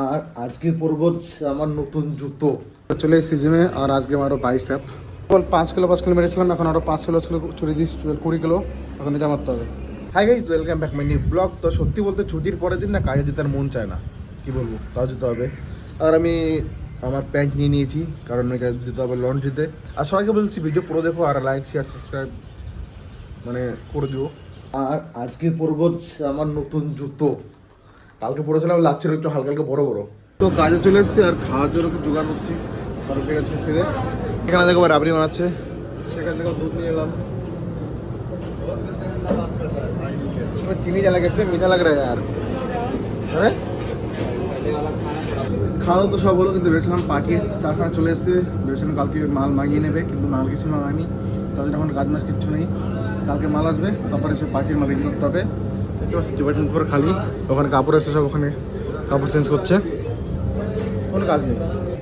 আর আজকে পরবো আমার নতুন জুতো। চলে এসেছি জিমে আর আজকে আরো বাইসেপ বল 5 কিলো মেরেছিলাম, এখন আরো 5 কিলো ছিল, চুরি দিস 20 কিলো এখন এটা মারতে হবে। Hi guys, welcome back my new blog. তো সত্যি বলতে ছুটির পরের দিন না কাজে যেতে আর মন চায় না, কি বলবো, তাও যেতে হবে। আর আমি আমার প্যান্ট নিয়ে নিয়েছি কারণ এটা দিতে হবে লন্ড্রিতে। আর সবাইকে বলছি ভিডিও পুরো দেখো আর লাইক শেয়ার সাবস্ক্রাইব মানে করে দিও। আর আজকে পরবো আমার নতুন জুতো। কালকে পড়েছিলাম লাস্টের একটু হালকা হালকা বড় বড়। তো কাজে চলে এসেছি আর খাওয়ার জন্য একটু জোগাড় করছি। আর ঠিক আছে ফিরে এখানে দেখো রাবড়ি বানাচ্ছে, সেখান থেকে দুধ নিয়ে এলাম। চিনি যা লাগে মিঠা লাগে আর হ্যাঁ খাওয়া তো সব হলো, কিন্তু ভেবেছিলাম পাখির চারখানা চলে এসেছে, ভেবেছিলাম কালকে মাল মাগিয়ে নেবে, কিন্তু মাল কিছু মাগায়নি। তাদের এখন কাজ মাছ কিচ্ছু নেই, কালকে মাল আসবে তারপরে সে পাখির মাল রেডি করতে হবে। পরে খালি ওখানে কাপড় এসে সব ওখানে কাপড় চেঞ্জ করছে, কোনো কাজ নেই।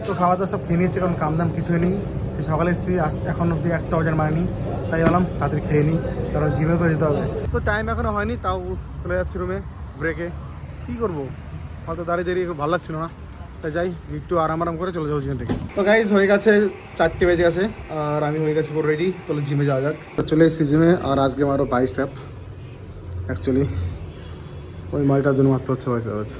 তো খাওয়া দাওয়া সব খেয়ে নিয়েছি, কারণ কাম দাম কিছুই নেই। সে সকালে এসেছি, এখন অব্দি একটা বাজার মারেনি, তাই বললাম তাড়াতাড়ি খেয়ে নিই, কারণ জিমে তো যেতে হবে। তো টাইম এখনও হয়নি, তাও চলে যাচ্ছি রুমে ব্রেকে। কী করবো, হয়তো দাঁড়িয়ে ভালো লাগছিল না, তাই যাই একটু আরাম করে চলে যাবো জিম থেকে। তো গাইজ হয়ে গেছে 4টে বেজে গেছে আর আমি হয়ে গেছি পুরো রেডি, তাহলে জিমে যাওয়া যাক। চলে এসেছি জিমে আর আজকে আমারও বাইসেপ, অ্যাকচুয়ালি ওই মালটার জন্য মারতে হচ্ছে বাইসেপ। আছে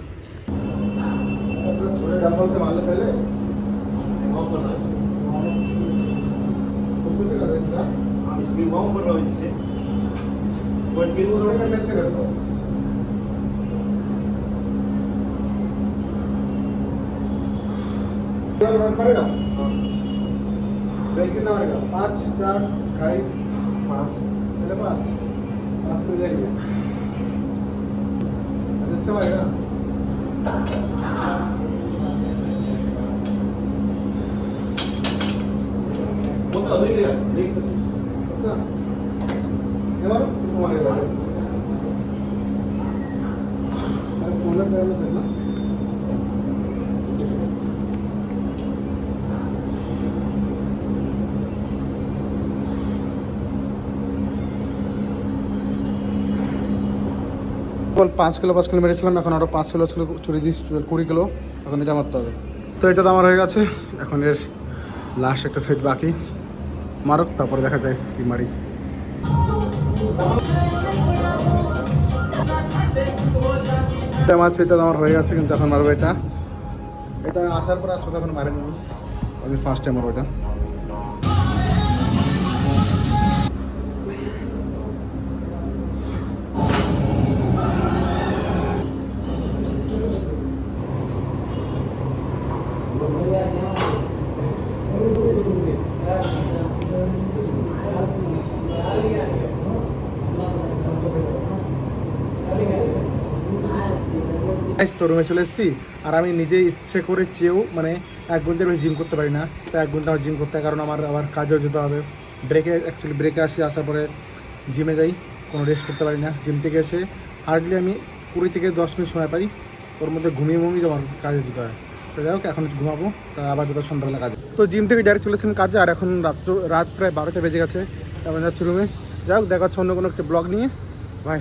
करेगा ब्रेक कितना मारेगा 5 4 2.5 5 पहले 5 तो जाएंगे जैसे मारेगा वो तो अभी देगा देख सकता ये बार मारेगा अरे पूरा पैर में देना। বল 5 কিলো মেরেছিলাম, এখন আরো 5 কিলো ছিল, চুরি দিস 20 কিলো এখন এটা মারতে হবে। তো এটা তো আমার হয়ে গেছে, এখন এর লাস্ট একটা সেট বাকি, মারক তারপরে দেখা যায় কি মারি। আমার সেটা আমার হয়ে গেছে, কিন্তু এখন মারবো এটা। এটা আসার পর আসলে এখন মারেনি আমি ফার্স্ট টাইম মারবো এটা। তো রুমে চলে এসেছি আর আমি নিজে ইচ্ছে করে চেয়েও মানে 1 ঘন্টার বেশি জিম করতে পারি না। তো 1 ঘন্টা জিম করতে হয়, কারণ আমার আবার কাজেও যেতে হবে। ব্রেকে আসার পরে জিমে যাই, কোনো রেস্ট করতে পারি না। জিম থেকে এসে হার্ডলি আমি 20 থেকে 10 মিনিট সময় পাই, ওর মধ্যে ঘুমিয়ে আমার কাজে যেতে হয়। তো যাই হোক এখন ঘুমাবো, তা আবার যেতে সন্ধ্যাবেলা কাজে। তো জিম থেকে ডাইরেক্ট চলেছেন কাজে, আর এখন রাত প্রায় 12টা বেজে গেছে, এখন যাচ্ছি রুমে। যাই হোক দেখা হচ্ছে অন্য কোনো একটা ব্লগ নিয়ে, বাই।